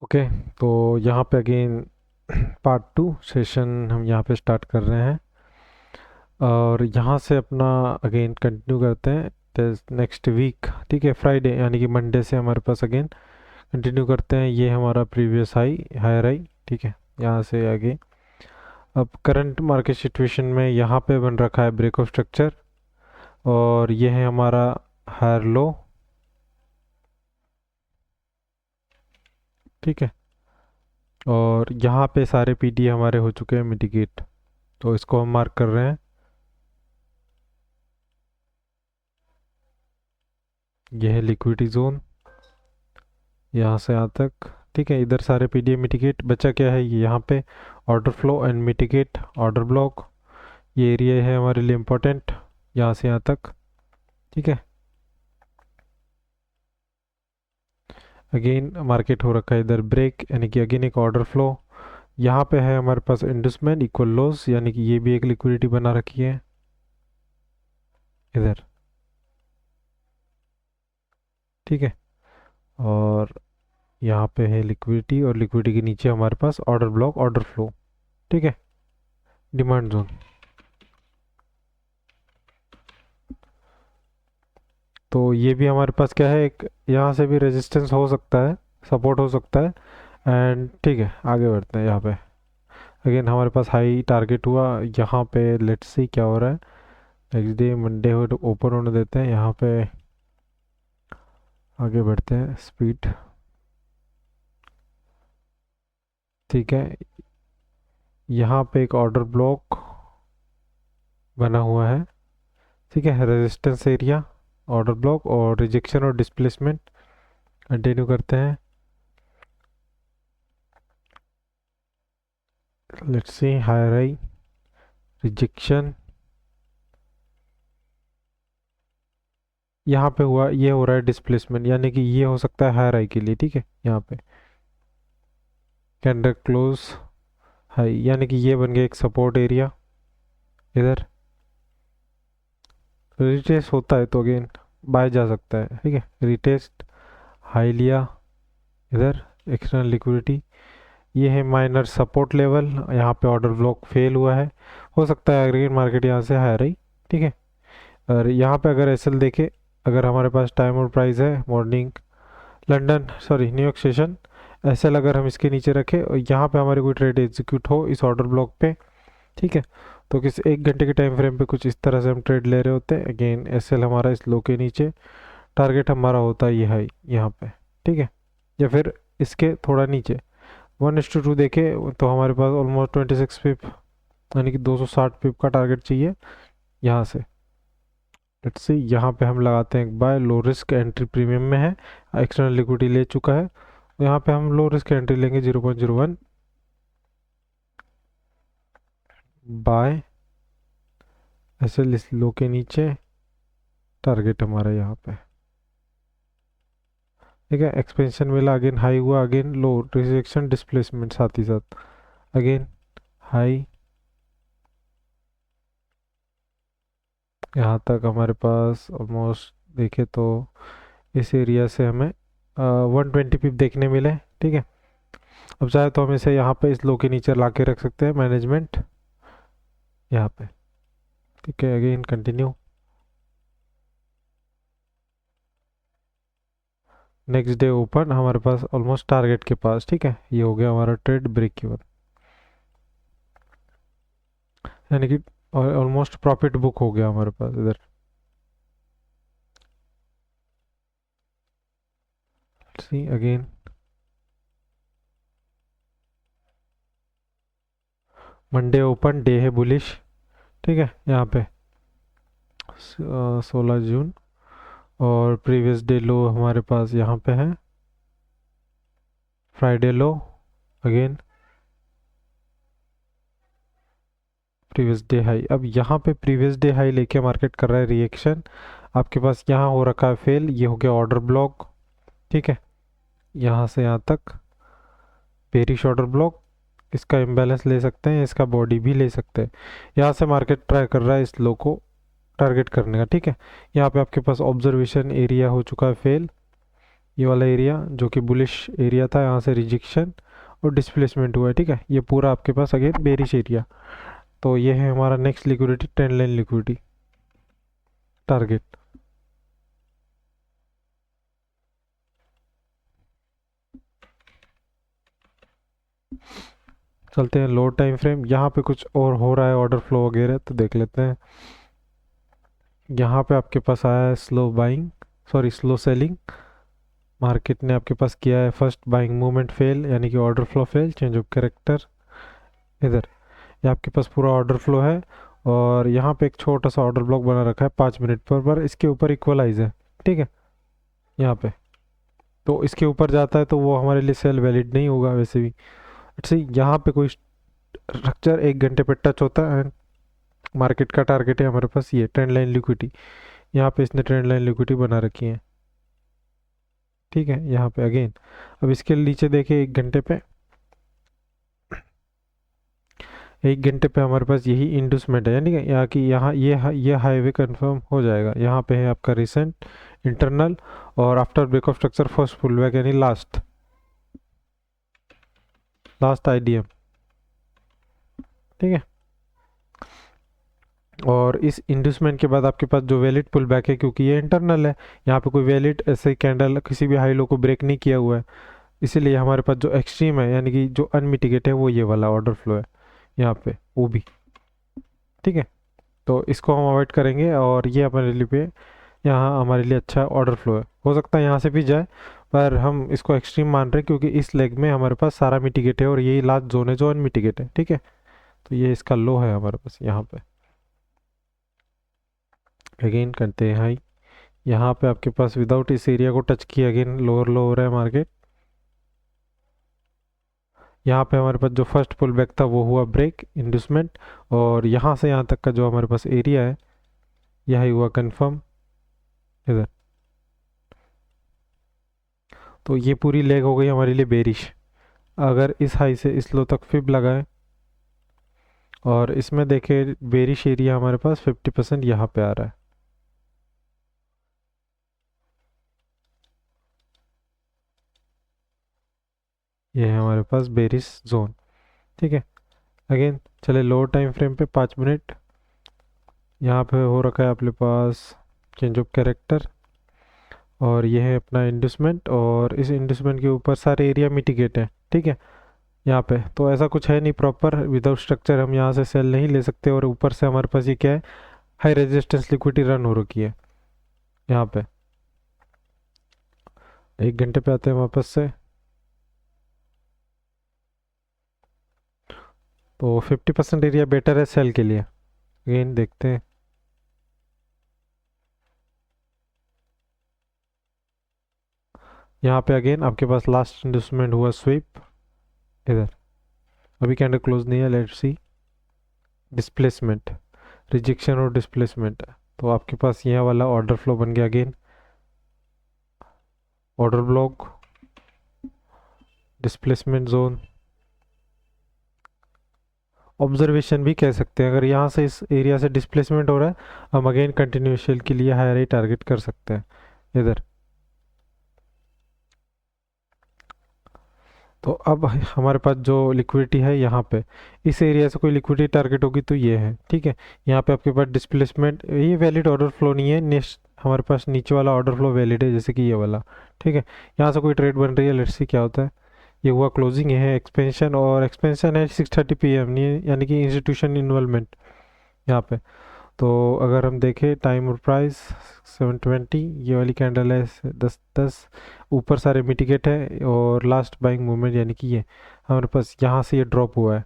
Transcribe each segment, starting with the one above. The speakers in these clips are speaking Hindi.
ओके। तो यहाँ पे अगेन पार्ट 2 सेशन हम यहाँ पे स्टार्ट कर रहे हैं और यहाँ से अपना अगेन कंटिन्यू करते हैं नेक्स्ट वीक। ठीक है, फ्राइडे यानी कि मंडे से हमारे पास अगेन कंटिन्यू करते हैं। ये हमारा प्रीवियस हायर हाई। ठीक है, यहाँ से आगे अब करंट मार्केट सिचुएशन में यहाँ पे बन रखा है ब्रेक ऑफ स्ट्रक्चर और ये है हमारा हायर लो। ठीक है, और यहाँ पे सारे पीडी हमारे हो चुके हैं मिटिगेट, तो इसको हम मार्क कर रहे हैं। यह है लिक्विडिटी जोन यहाँ से यहाँ तक। ठीक है, इधर सारे पीडीए मिटिगेट। बचा क्या है, ये यहाँ पे order flow and mitigate order block. ये एरिया है हमारे लिए इम्पोर्टेंट यहाँ से यहाँ तक। ठीक है, अगेन मार्केट हो रखा है इधर ब्रेक, यानी कि अगेन एक ऑर्डर फ्लो। यहाँ पे है हमारे पास इंडस्टमेंट इक्वल लॉस, यानी कि ये भी एक लिक्विडिटी बना रखी है इधर। ठीक है, और यहाँ पे है लिक्विडिटी और लिक्विडिटी के नीचे हमारे पास ऑर्डर ब्लॉक ऑर्डर फ्लो। ठीक है, डिमांड जोन। तो ये भी हमारे पास क्या है, एक यहाँ से भी रेजिस्टेंस हो सकता है, सपोर्ट हो सकता है। एंड ठीक है, आगे बढ़ते हैं। यहाँ पे अगेन हमारे पास हाई टारगेट हुआ यहाँ पे। लेट्स सी क्या हो रहा है। नेक्स्ट डे मंडे हो तो ओपन होने देते हैं यहाँ पे। आगे बढ़ते हैं स्पीड। ठीक है, यहाँ पे एक ऑर्डर ब्लॉक बना हुआ है। ठीक है, रेजिस्टेंस एरिया ऑर्डर ब्लॉक और रिजेक्शन और डिस्प्लेसमेंट कंटिन्यू करते हैं। Let's see higher high rejection यहाँ पे हुआ, ये हो रहा है डिस्प्लेसमेंट, यानी कि ये हो सकता है हायर हाई के लिए। ठीक है, यहाँ पे कैंडल क्लोज हाई, यानी कि ये बन गया एक सपोर्ट एरिया इधर। रिटेस्ट होता है तो अगेन बाय जा सकता है। ठीक है, रिटेस्ट हाई लिया इधर, एक्सटर्नल लिक्विडिटी। ये है माइनर सपोर्ट लेवल, यहाँ पे ऑर्डर ब्लॉक फेल हुआ है। हो सकता है अगेन मार्केट यहाँ से हायर आई। ठीक है, और यहाँ पे अगर एसएल देखे, अगर हमारे पास टाइम और प्राइस है morning London sorry New York session, SL अगर हम इसके नीचे रखें और यहाँ पे हमारी कोई ट्रेड एग्जीक्यूट हो इस ऑर्डर ब्लॉक पे। ठीक है, तो किस 1 घंटे के टाइम फ्रेम पे कुछ इस तरह से हम ट्रेड ले रहे होते हैं। अगेन एसएल हमारा इस लो के नीचे, टारगेट हमारा होता है ये हाई यहाँ पे। ठीक है, या फिर इसके थोड़ा नीचे 1:2 देखे तो हमारे पास ऑलमोस्ट 26 पिप यानी कि 260 पिप का टारगेट चाहिए यहाँ से। लेट्स सी यहाँ पे हम लगाते हैं एक buy. Low risk entry premium में है, एक्सटर्नल लिक्विडिटी ले चुका है, तो यहाँ पे हम लो रिस्क एंट्री लेंगे 0.01 बाय। ऐसे इस लो के नीचे टारगेट हमारा यहाँ पे। ठीक है, एक्सपेंशन मिला, अगेन हाई हुआ, अगेन लो, रिजेक्शन डिस्प्लेसमेंट साथ ही साथ, अगेन हाई। यहाँ तक हमारे पास ऑलमोस्ट देखे तो इस एरिया से हमें 120 पिप देखने मिले। ठीक है, अब चाहे तो हम इसे यहाँ पे इस लो के नीचे ला के रख सकते हैं मैनेजमेंट यहाँ पे। ठीक है, again continue. Next day open हमारे पास ऑलमोस्ट टारगेट के पास। ठीक है, ये हो गया हमारा ट्रेड ब्रेक इवन, यानी कि ऑलमोस्ट प्रॉफिट बुक हो गया हमारे पास इधर। See again Monday open day है बुलिश। ठीक है, यहाँ पे 16 जून, और प्रीवियस डे लो हमारे पास यहाँ पे है, फ्राइडे लो अगेन प्रीवियस डे हाई। अब यहाँ पे प्रीवियस डे हाई लेके मार्केट कर रहा है रिएक्शन। आपके पास यहाँ हो रखा है फेल, ये हो गया ऑर्डर ब्लॉक। ठीक है, यहाँ से यहाँ तक बेरिश ऑर्डर ब्लॉक, इसका इम्बैलेंस ले सकते हैं, इसका बॉडी भी ले सकते हैं। यहाँ से मार्केट ट्राई कर रहा है इस लो को टारगेट करने का। ठीक है, यहाँ पे आपके पास ऑब्जर्वेशन एरिया हो चुका है फेल, ये वाला एरिया जो कि बुलिश एरिया था, यहाँ से रिजेक्शन और डिस्प्लेसमेंट हुआ है, ठीक है। ये पूरा आपके पास अगेन बेरिश एरिया। तो ये है हमारा next liquidity, trend line liquidity target. चलते हैं लो टाइम फ्रेम। यहाँ पे कुछ और हो रहा है ऑर्डर फ्लो वगैरह, तो देख लेते हैं। यहाँ पे आपके पास आया है slow buying, sorry slow selling. Market ने आपके पास किया है फर्स्ट बाइंग मूवमेंट फेल, यानी कि order flow fail, change of character. इधर ये आपके पास पूरा ऑर्डर फ्लो है, और यहाँ पे एक छोटा सा ऑर्डर ब्लॉक बना रखा है 5 मिनट पर इसके ऊपर इक्वलाइज है, ठीक है। यहाँ पे तो इसके ऊपर जाता है तो वो हमारे लिए सेल वैलिड नहीं होगा वैसे भी। अच्छा, यहाँ पे कोई स्ट्रक्चर 1 घंटे पे टच होता है। मार्केट का टारगेट है हमारे पास ये ट्रेंड लाइन लिक्विडिटी। यहाँ पे इसने ट्रेंड लाइन लिक्विडिटी बना रखी है, ठीक है। यहाँ पे अगेन अब इसके नीचे देखिए 1 घंटे पे, 1 घंटे पे हमारे पास यही इंडूसमेंट है, यानी कि यहाँ की यहाँ ये हाईवे कंफर्म हो जाएगा। यहाँ पे है आपका रिसेंट इंटरनल और after break of structure first pull back, यानी लास्ट आईडीएम, ठीक है। और इस इंडूसमेंट के बाद आपके पास जो वैलिड पुल बैक है, क्योंकि ये इंटरनल है, यहाँ पे कोई वैलिड ऐसे कैंडल किसी भी हाई लो को ब्रेक नहीं किया हुआ है, इसीलिए हमारे पास जो एक्सट्रीम है यानी कि जो अनमिटिगेट है वो ये वाला ऑर्डर फ्लो है यहाँ पे, वो भी, ठीक है। तो इसको हम अवॉइड करेंगे, और ये हमारे लिए यहाँ हमारे लिए अच्छा ऑर्डर फ्लो है। हो सकता है यहाँ से भी जाए, पर हम इसको एक्सट्रीम मान रहे हैं क्योंकि इस लेग में हमारे पास सारा मिटिगेट है और यही लास्ट जोन है जो अनमिटिगेट है, ठीक है। तो ये इसका लो है हमारे पास यहाँ पे। अगेन करते हैं हाई, यहाँ पे आपके पास विदाउट इस एरिया को टच किया अगेन लोअर लो हो रहा है मार्केट। यहाँ पे हमारे पास जो फर्स्ट पुल बैक था वो हुआ ब्रेक इंडूसमेंट, और यहाँ से यहाँ तक का जो हमारे पास एरिया है यही हुआ कंफर्म इधर। तो ये पूरी लेग हो गई हमारे लिए बेरिश। अगर इस हाई से इस लो तक फिब लगाए और इसमें देखें बेरिश एरिया हमारे पास 50% यहाँ पे आ रहा है, ये है हमारे पास बेरिश जोन, ठीक है। अगेन चले लो टाइम फ्रेम पे 5 मिनट। यहाँ पे हो रखा है अपने पास चेंज ऑफ कैरेक्टर, और ये है अपना इंडूसमेंट, और इस इंडूसमेंट के ऊपर सारे एरिया मिटिगेट है, ठीक है। यहाँ पे तो ऐसा कुछ है नहीं प्रॉपर, विदाउट स्ट्रक्चर हम यहाँ से सेल नहीं ले सकते, और ऊपर से हमारे पास ये क्या है, हाई रेजिस्टेंस लिक्विडिटी रन हो रखी है यहाँ पे। 1 घंटे पे आते हैं वापस से, तो 50% एरिया बेटर है सेल के लिए। अगेन देखते हैं, यहाँ पे अगेन आपके पास लास्ट इंडस्टमेंट हुआ स्वीप इधर, अभी कैंडल क्लोज नहीं है, लेट्स सी डिस्प्लेसमेंट, रिजेक्शन और डिस्प्लेसमेंट। तो आपके पास यह वाला ऑर्डर फ्लो बन गया again, order block, displacement zone, observation भी कह सकते हैं। अगर यहाँ से इस एरिया से डिस्प्लेसमेंट हो रहा है, हम अगेन कंटिन्यूशन के लिए हायर ही टारगेट कर सकते हैं इधर। तो अब हमारे पास जो लिक्विडिटी है यहाँ पे, इस एरिया से कोई लिक्विडिटी टारगेट होगी तो ये है, ठीक है। यहाँ पे आपके पास डिस्प्लेसमेंट, ये वैलिड ऑर्डर फ्लो नहीं है, नेक्स्ट हमारे पास नीचे वाला ऑर्डर फ्लो वैलिड है, जैसे कि ये वाला, ठीक है। यहाँ से कोई ट्रेड बन रही है, लेट्स सी क्या होता है। ये हुआ क्लोजिंग, ये है एक्सपेंशन, और एक्सपेंशन है 6:30 PM, यानी कि इंस्टीट्यूशन इन्वॉल्वमेंट यहाँ पे। तो अगर हम देखें टाइम और प्राइस 7:20, ये वाली कैंडल है 10:10, ऊपर सारे मिटिगेट है, और लास्ट बाइंग मूवमेंट यानी कि ये हमारे पास यहाँ से ये ड्रॉप हुआ है,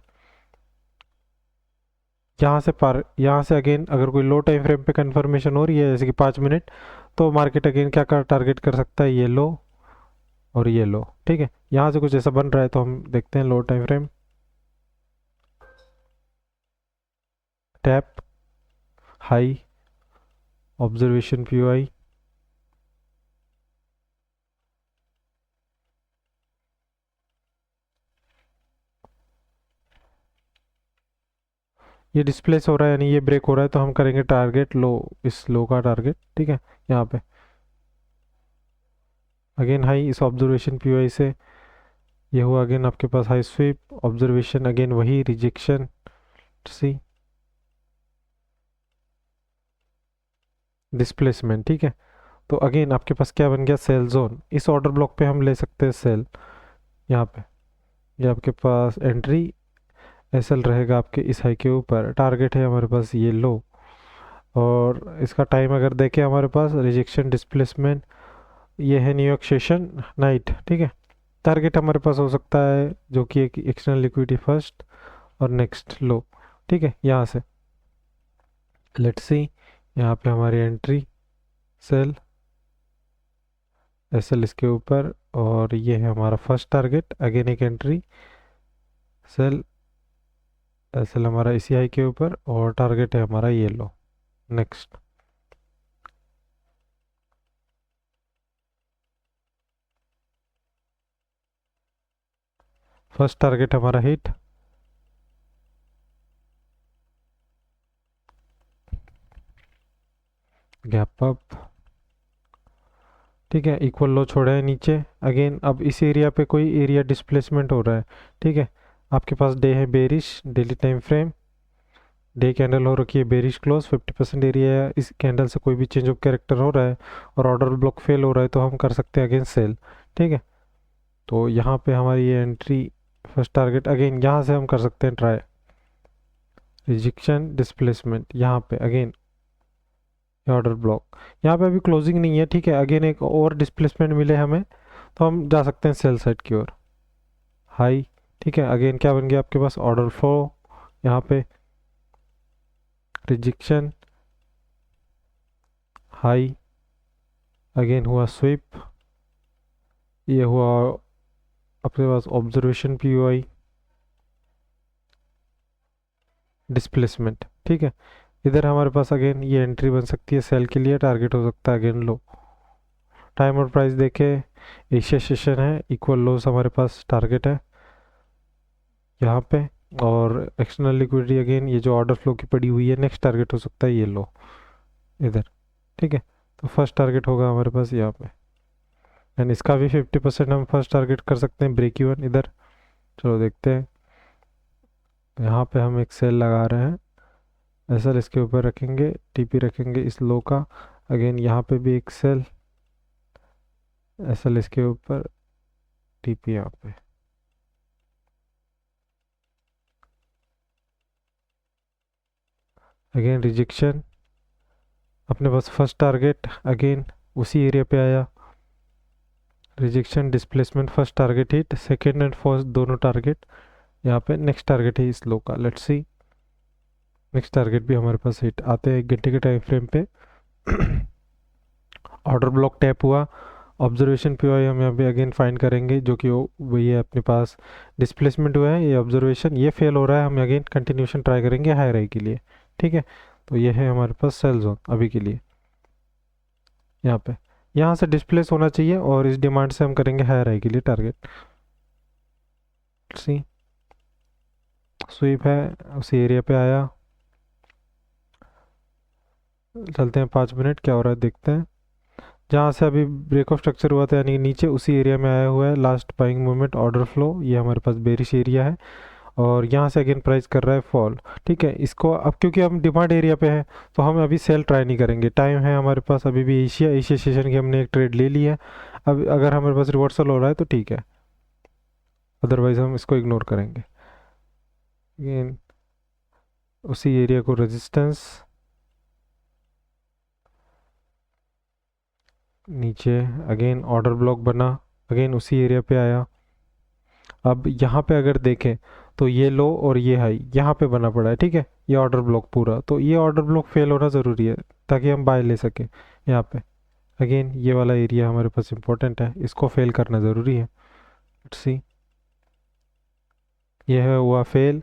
यहाँ से अगेन अगर कोई लो टाइम फ्रेम पे कंफर्मेशन हो रही है जैसे कि 5 मिनट, तो मार्केट अगेन क्या कर टारगेट कर सकता है, ये लो और ये लो, ठीक है। यहाँ से कुछ ऐसा बन रहा है तो हम देखते हैं low time frame, tap high, observation POI, ये डिस्प्लेस हो रहा है यानी ये ब्रेक हो रहा है, तो हम करेंगे टारगेट लो, इस लो का टारगेट, ठीक है। यहाँ पे अगेन हाई इस ऑब्जर्वेशन पीओआई से, ये हुआ अगेन आपके पास हाई स्वीप ऑब्जर्वेशन, अगेन वही रिजेक्शन सी डिस्प्लेसमेंट। ठीक है, तो अगेन आपके पास क्या बन गया, सेल जोन। इस ऑर्डर ब्लॉक पे हम ले सकते हैं सेल, यहाँ पे ये आपके पास एंट्री एसएल रहेगा आपके इस हाई के ऊपर, टारगेट है हमारे पास ये लो, और इसका टाइम अगर देखें हमारे पास रिजेक्शन डिस्प्लेसमेंट, ये है न्यूयॉर्क सेशन नाइट। ठीक है, टारगेट हमारे पास हो सकता है जो कि एक एक्सटर्नल लिक्विडिटी फर्स्ट और नेक्स्ट लो। ठीक है, यहाँ से लेट्स सी, यहाँ पे हमारी एंट्री सेल एसएल इसके ऊपर, और ये है हमारा फर्स्ट टारगेट, अगेन एक एंट्री सेल एसएल हमारा इसी हाई के ऊपर, और टारगेट है हमारा ये लो नेक्स्ट। फर्स्ट टारगेट हमारा हिट, गैप अप। ठीक है, इक्वल लो छोड़ा है नीचे, अगेन अब इस एरिया पे कोई एरिया डिस्प्लेसमेंट हो रहा है। ठीक है, आपके पास डे है bearish, daily time frame, day candle हो रखी है बेरिश क्लोज, 50% एरिया है, इस कैंडल से कोई भी चेंज ऑफ कैरेक्टर हो रहा है और ऑर्डर ब्लॉक फेल हो रहा है तो हम कर सकते हैं अगेन सेल। ठीक है, तो यहाँ पे हमारी ये एंट्री फर्स्ट टारगेट, अगेन यहाँ से हम कर सकते हैं ट्राई रिजेक्शन डिस्प्लेसमेंट, यहाँ पे अगेन ऑर्डर ब्लॉक, यहाँ पे अभी क्लोजिंग नहीं है। ठीक है, अगेन एक और डिस्प्लेसमेंट मिले हमें तो हम जा सकते हैं सेल साइड की ओर हाई। ठीक है, अगेन क्या बन गया आपके पास, ऑर्डर फ्लो, यहाँ पे रिजेक्शन हाई, अगेन हुआ स्वीप, ये हुआ अपने पास ऑब्जर्वेशन पीओआई डिस्प्लेसमेंट। ठीक है, इधर हमारे पास अगेन ये एंट्री बन सकती है सेल के लिए, टारगेट हो सकता है अगेन लो। टाइम और प्राइस देखे, एशिया सेशन है, इक्वल लोस हमारे पास टारगेट है यहाँ पे, और एक्सटर्नल लिक्विडिटी अगेन ये जो ऑर्डर फ्लो की पड़ी हुई है, नेक्स्ट टारगेट हो सकता है ये लो इधर। ठीक है, तो फर्स्ट टारगेट होगा हमारे पास यहाँ पे, एंड इसका भी 50% हम फर्स्ट टारगेट कर सकते हैं ब्रेक इवन इधर। चलो देखते हैं, यहाँ पे हम एक सेल लगा रहे हैं, एसएल इसके ऊपर रखेंगे, टीपी रखेंगे इस लो का, अगेन यहाँ पे भी एक सेल एसएल इसके ऊपर, टीपी यहाँ पे, अगेन रिजेक्शन, अपने पास फर्स्ट टारगेट अगेन उसी एरिया पे आया, rejection displacement, first target hit, second and first दोनों टारगेट यहाँ पे, नेक्स्ट टारगेट है इस लो का, लेट्स सी नेक्स्ट टारगेट भी हमारे पास हिट आते हैं 1 घंटे के टाइम फ्रेम पे। ऑर्डर ब्लॉक टैप हुआ, ऑब्जर्वेशन पी हम यहाँ पे अगेन फाइंड करेंगे जो कि वही है अपने पास, डिस्प्लेसमेंट हुआ है, ये ऑब्जर्वेशन ये फेल हो रहा है, हम अगेन कंटिन्यूशन ट्राई करेंगे हाई राई के लिए। ठीक है, तो ये है हमारे पास सेल जोन अभी के लिए, यहाँ पे यहाँ से डिस्प्लेस होना चाहिए और इस डिमांड से हम करेंगे हाई राई के लिए टारगेट। सी स्वीप है, उसी एरिया पे आया, चलते हैं 5 मिनट क्या हो रहा है देखते हैं। जहाँ से अभी ब्रेक ऑफ स्ट्रक्चर हुआ था यानी नीचे उसी एरिया में आया हुआ है, last buying movement order flow, ये हमारे पास बेरिश एरिया है, और यहाँ से अगेन प्राइस कर रहा है फॉल। ठीक है, इसको अब क्योंकि हम डिमांड एरिया पे हैं तो हम अभी सेल ट्राई नहीं करेंगे, टाइम है हमारे पास अभी भी, एशिया एशिया सेशन की हमने एक ट्रेड ले ली है, अब अगर हमारे पास रिवर्सल हो रहा है तो ठीक है, अदरवाइज हम इसको इग्नोर करेंगे। अगेन उसी एरिया को रेजिस्टेंस, नीचे अगेन ऑर्डर ब्लॉक बना, अगेन उसी एरिया पे आया। अब यहाँ पे अगर देखें तो ये लो और ये हाई यहाँ पे बना पड़ा है। ठीक है, ये ऑर्डर ब्लॉक पूरा, तो ये ऑर्डर ब्लॉक फेल होना ज़रूरी है ताकि हम बाय ले सकें यहाँ पे। अगेन ये वाला एरिया हमारे पास इंपॉर्टेंट है, इसको फेल करना ज़रूरी है। लेट्स सी, ये है हुआ फेल,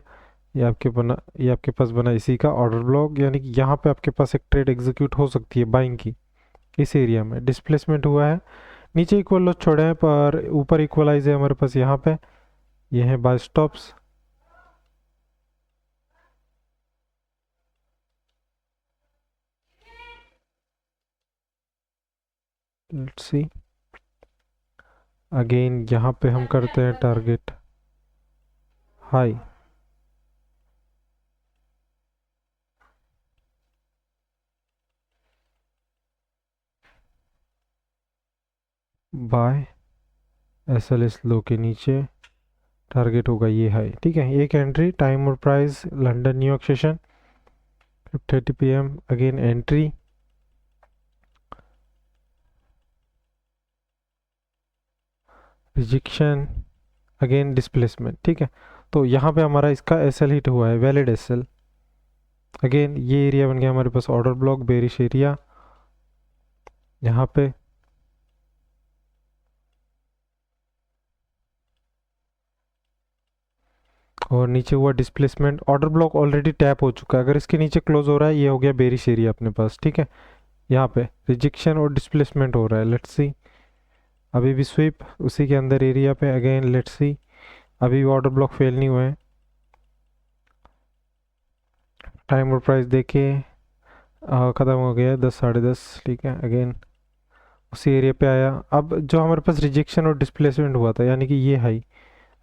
ये आपके पास बना इसी का ऑर्डर ब्लॉक, यानी कि यहाँ पे आपके पास एक ट्रेड एग्जीक्यूट हो सकती है बाइंग की, इस एरिया में डिस्प्लेसमेंट हुआ है, नीचे इक्वल लॉस छोड़े हैं पर ऊपर इक्वलाइज है हमारे पास यहाँ पे, ये है buy stops. Let's see, again यहाँ पे हम करते हैं target high, buy SL low के नीचे टारगेट होगा ये हाई। ठीक है, एक एंट्री, टाइम और price London New York session 5:30 PM, again entry, rejection, again displacement. ठीक है, तो यहाँ पे हमारा इसका SL हिट हुआ है, वैलिड SL। अगेन ये एरिया बन गया हमारे पास ऑर्डर ब्लॉक, बेरिश एरिया यहाँ पे। और नीचे हुआ displacement, order block already tap हो चुका है, अगर इसके नीचे क्लोज हो रहा है ये हो गया बेरिश एरिया अपने पास। ठीक है, यहाँ पे रिजेक्शन और डिस्प्लेसमेंट हो रहा है, लेट्स सी। अभी भी स्वीप उसी के अंदर एरिया पे, अगेन लेट्स सी, अभी भी ऑर्डर ब्लॉक फेल नहीं हुए हैं। टाइम और प्राइस देखे ख़त्म हो गया 10 साढ़े 10। ठीक है, अगेन उसी एरिया पे आया। अब जो हमारे पास रिजेक्शन और डिस्प्लेसमेंट हुआ था यानी कि ये हाई,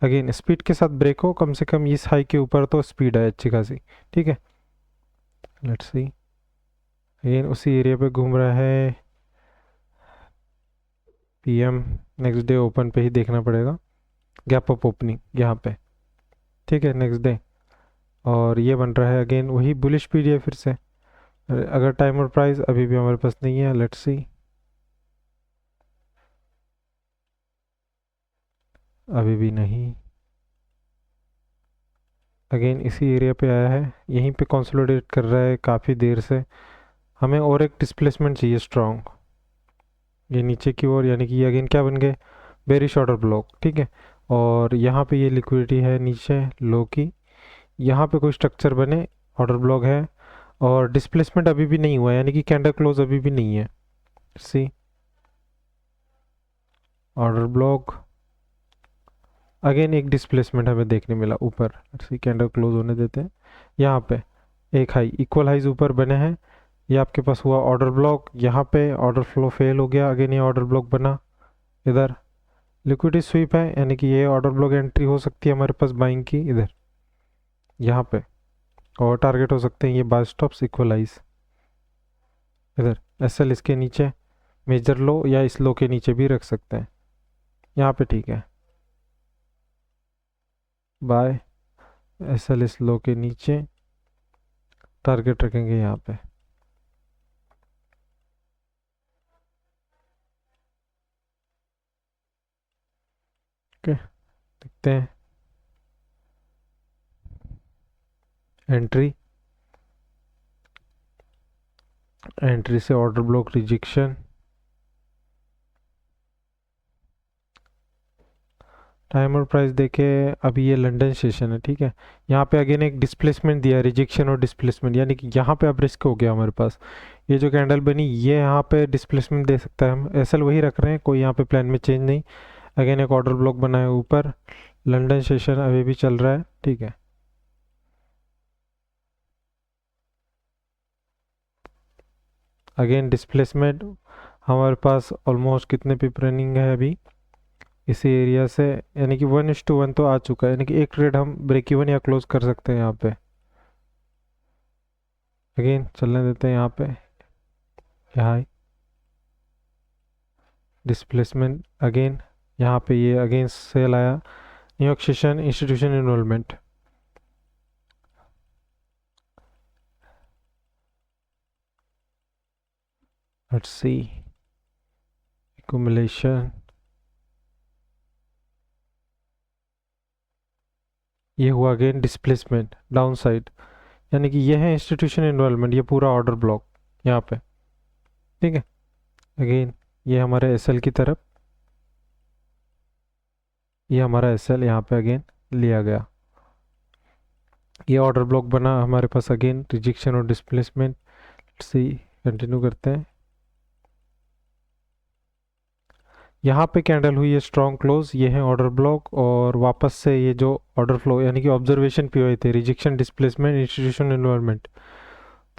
अगेन स्पीड के साथ ब्रेक हो, कम से कम इस हाई के ऊपर तो स्पीड है अच्छी खासी। ठीक है, लेट्स सी, अगेन उसी एरिया पे घूम रहा है। PM नेक्स्ट डे ओपन पे ही देखना पड़ेगा, गैप अप ओपनिंग यहाँ पे। ठीक है, नेक्स्ट डे और ये बन रहा है अगेन वही बुलिश पीरियड फिर से। अगर टाइम और प्राइस अभी भी हमारे पास नहीं है, लेट्स सी, अभी भी नहीं, अगेन इसी एरिया पे आया है, यहीं पे कंसोलिडेट कर रहा है काफ़ी देर से। हमें और एक डिस्प्लेसमेंट चाहिए स्ट्रॉन्ग, ये नीचे की ओर, यानी कि ये अगेन क्या बन गए, बेरिश ऑर्डर ब्लॉक। ठीक है, और यहाँ पे ये लिक्विडिटी है नीचे लो की, यहाँ पे कोई स्ट्रक्चर बने, ऑर्डर ब्लॉक है और डिस्प्लेसमेंट अभी भी नहीं हुआ, यानी कि कैंडल क्लोज अभी भी नहीं है। सी, ऑर्डर ब्लॉक, अगेन एक डिस्प्लेसमेंट हमें देखने मिला ऊपर। सी, कैंडल क्लोज होने देते हैं। यहाँ पे एक हाई, इक्वल हाइज ऊपर बने हैं, ये आपके पास हुआ ऑर्डर ब्लॉक, यहाँ पे ऑर्डर फ्लो फेल हो गया, अगेन ये ऑर्डर ब्लॉक बना, इधर लिक्विडिटी स्वीप है, यानी कि ये ऑर्डर ब्लॉक एंट्री हो सकती है हमारे पास बाइंग की इधर यहाँ पे, और टारगेट हो सकते हैं ये बाय स्टॉप्स इक्वलाइज इधर SL इसके नीचे, मेजर लो या इस लो के नीचे भी रख सकते हैं यहाँ पे। ठीक है, बाय SL इस लो के नीचे टारगेट रखेंगे यहाँ पे। ओके, देखते हैं एंट्री, एंट्री से ऑर्डर ब्लॉक रिजेक्शन, टाइम और प्राइस देखे अभी ये लंदन सेशन है। ठीक है, यहाँ पे अगेन एक डिस्प्लेसमेंट दिया, रिजेक्शन और डिस्प्लेसमेंट, यानी कि यहाँ पे अब रिस्क हो गया हमारे पास। ये जो कैंडल बनी ये यहाँ पे डिस्प्लेसमेंट दे सकता है, हम SL वही रख रहे हैं, कोई यहाँ पे प्लान में चेंज नहीं। अगेन एक ऑर्डर ब्लॉक बना है ऊपर, लंदन सेशन अभी भी चल रहा है। ठीक है, अगेन डिस्प्लेसमेंट, हमारे पास ऑलमोस्ट कितने पिप रनिंग है अभी इसी एरिया से, यानी कि 1:1 तो आ चुका है, यानी कि एक ट्रेड हम ब्रेक इवन या क्लोज कर सकते हैं यहाँ पे। अगेन चलने देते हैं यहाँ पे, यहाँ डिस्प्लेसमेंट, अगेन यहाँ पे ये अगेन सेल आया, New York session institution involvement, let's see, accumulation, ये हुआ अगेन डिस्प्लेसमेंट डाउन साइड, यानी कि ये है इंस्टीट्यूशन इन्वॉल्वमेंट, ये पूरा ऑर्डर ब्लॉक यहाँ पे। ठीक है, अगेन ये हमारे SL की तरफ, ये हमारा SL यहाँ पे अगेन लिया गया, ये ऑर्डर ब्लॉक बना हमारे पास, अगेन रिजेक्शन और डिस्प्लेसमेंट। सी, कंटिन्यू करते हैं, यहाँ पे कैंडल हुई है स्ट्रॉन्ग क्लोज, ये है ऑर्डर ब्लॉक, और वापस से ये जो ऑर्डर फ्लो यानी कि ऑब्जर्वेशन पे हुए थे, रिजेक्शन डिस्प्लेसमेंट इंस्टीट्यूशन इन्वॉल्वमेंट,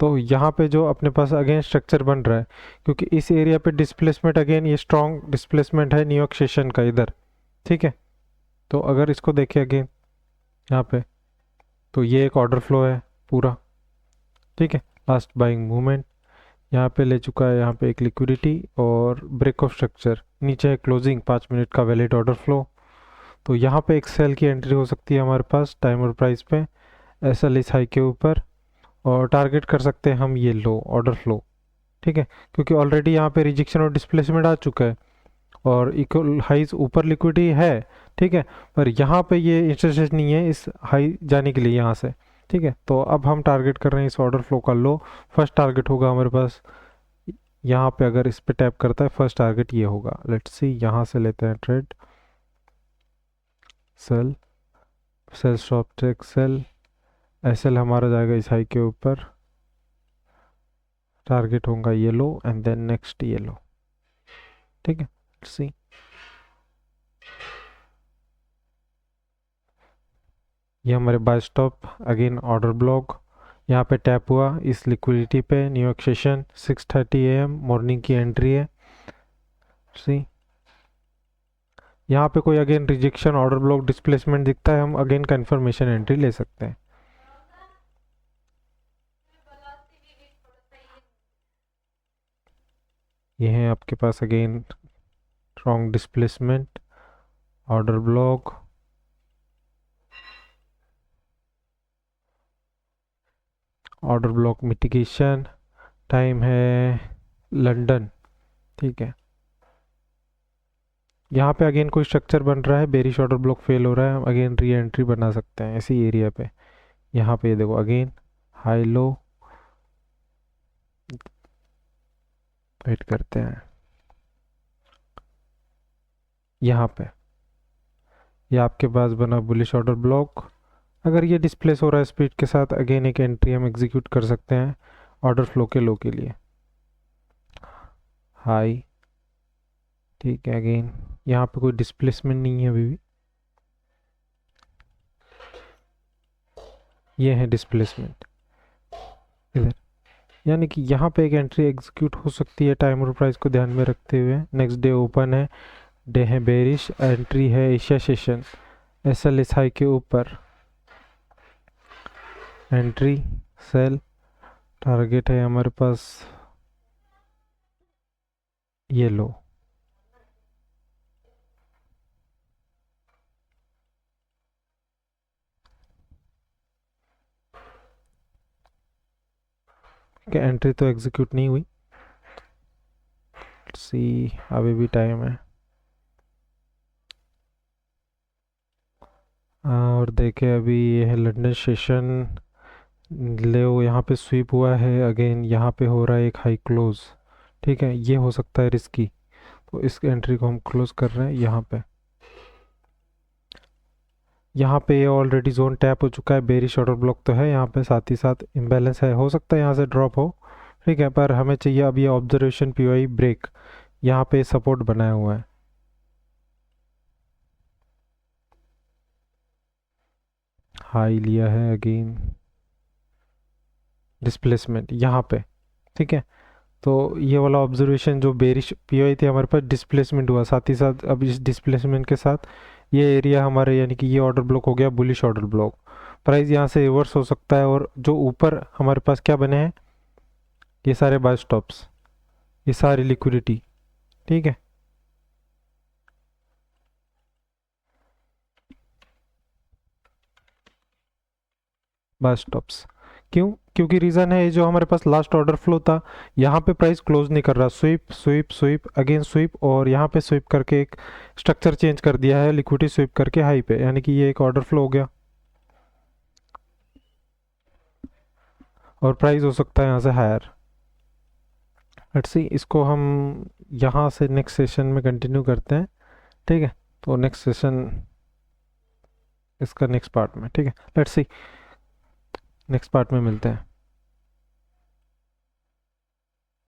तो यहाँ पे जो अपने पास अगेन स्ट्रक्चर बन रहा है, क्योंकि इस एरिया पे डिस्प्लेसमेंट अगेन ये स्ट्रॉन्ग डिस्प्लेसमेंट है न्यूयॉर्क सेशन का इधर, ठीक है। तो अगर इसको देखें अगेन यहाँ पे, तो ये एक ऑर्डर फ्लो है पूरा, ठीक है। लास्ट बाइंग मूवमेंट यहाँ पे ले चुका है, यहाँ पे एक लिक्विडिटी और ब्रेक ऑफ स्ट्रक्चर, नीचे है क्लोजिंग 5 मिनट का वैलिड ऑर्डर फ्लो। तो यहाँ पे एक सेल की एंट्री हो सकती है हमारे पास टाइम और प्राइस पे, एसएल इस हाई के ऊपर, और टारगेट कर सकते हैं हम ये लो ऑर्डर फ्लो, ठीक है। क्योंकि ऑलरेडी यहाँ पे रिजेक्शन और डिस्प्लेसमेंट आ चुका है और इक्वल हाइज ऊपर लिक्विडिटी है, ठीक है। पर यहाँ पे ये इंटरेस्ट नहीं है इस हाई जाने के लिए यहाँ से, ठीक है। तो अब हम टारगेट कर रहे हैं इस ऑर्डर फ्लो का लो। फर्स्ट टारगेट होगा हमारे पास यहाँ पे, अगर इस पे टैप करता है फर्स्ट टारगेट ये होगा। लेट्स सी, यहाँ से लेते हैं trade, sell sell stop take sell, SL हमारा जाएगा इस हाई के ऊपर, टारगेट होगा ये लो एंड देन नेक्स्ट ये लो, ठीक है। लेट्स सी, ये हमारे buy stop again order block, यहाँ पे टैप हुआ इस लिक्विडिटी पे, न्यूयॉर्क सेशन 6:30 AM मॉर्निंग की एंट्री है। सी, यहाँ पे कोई again rejection order block displacement दिखता है, हम अगेन कंफर्मेशन एंट्री ले सकते हैं। ये है आपके पास again strong displacement, order block, order block mitigation, time है लंदन, ठीक है। यहाँ पे अगेन कोई स्ट्रक्चर बन रहा है, बेरिश ऑर्डर ब्लॉक फेल हो रहा है, हम अगेन री एंट्री बना सकते हैं इसी एरिया पे। यहाँ पे देखो अगेन हाई लो, वेट करते हैं यहाँ पे, ये आपके पास बना बुलिश ऑर्डर ब्लॉक। अगर ये डिस्प्लेस हो रहा है स्पीड के साथ, अगेन एक एंट्री हम एग्जीक्यूट कर सकते हैं ऑर्डर फ्लो के लो के लिए, हाई, ठीक है। अगेन यहाँ पे कोई डिस्प्लेसमेंट नहीं है अभी भी, ये है डिस्प्लेसमेंट इधर, यानी कि यहाँ पे एक एंट्री एग्जीक्यूट हो सकती है टाइम और प्राइस को ध्यान में रखते हुए। नेक्स्ट डे ओपन है, डे है बेरिश, एंट्री है एशिया सेशन, एसएल इस हाई के ऊपर, एंट्री सेल, टारगेट है हमारे पास ये लो, एंट्री तो एग्जीक्यूट नहीं हुई, सी अभी भी टाइम है। और देखे अभी ये है लंदन सेशन, ले यहाँ पे स्वीप हुआ है, अगेन यहाँ पे हो रहा है एक हाई क्लोज, ठीक है। ये हो सकता है रिस्की, तो इस एंट्री को हम क्लोज कर रहे हैं यहाँ पे। यहाँ पे ये ऑलरेडी जोन टैप हो चुका है, बेरिश ऑर्डर ब्लॉक तो है यहाँ पे, साथ ही साथ इम्बैलेंस है, हो सकता है यहाँ से ड्रॉप हो, ठीक है। पर हमें चाहिए अब ये ऑब्जर्वेशन पीओआई ब्रेक, यहाँ पे सपोर्ट बनाया हुआ है, हाई लिया है अगेन डिस्प्लेसमेंट यहाँ पे, ठीक है। तो ये वाला ऑब्जर्वेशन जो बेरिश पीओआई थी हमारे पास, डिस्प्लेसमेंट हुआ, साथ ही साथ अब इस डिस्प्लेसमेंट के साथ ये एरिया हमारे, यानी कि ये ऑर्डर ब्लॉक हो गया बुलिश ऑर्डर ब्लॉक, प्राइस यहाँ से रिवर्स हो सकता है। और जो ऊपर हमारे पास क्या बने हैं, ये सारे बाय स्टॉप्स, ये सारी लिक्विडिटी, ठीक है। बाय स्टॉप्स क्यों? क्योंकि रीज़न है जो हमारे पास लास्ट ऑर्डर फ्लो था, यहाँ पे प्राइस क्लोज नहीं कर रहा, sweep sweep sweep again sweep, और यहाँ पे स्वीप करके एक स्ट्रक्चर चेंज कर दिया है, लिक्विडिटी स्वीप करके हाई पे, यानी कि ये एक ऑर्डर फ्लो हो गया और प्राइस हो सकता है यहाँ से हायर। लेट्स सी, इसको हम यहाँ से नेक्स्ट सेशन में कंटिन्यू करते हैं, ठीक है। तो नेक्स्ट सेशन इसका नेक्स्ट पार्ट में, ठीक है। लेट्स सी, नेक्स्ट पार्ट में मिलते हैं।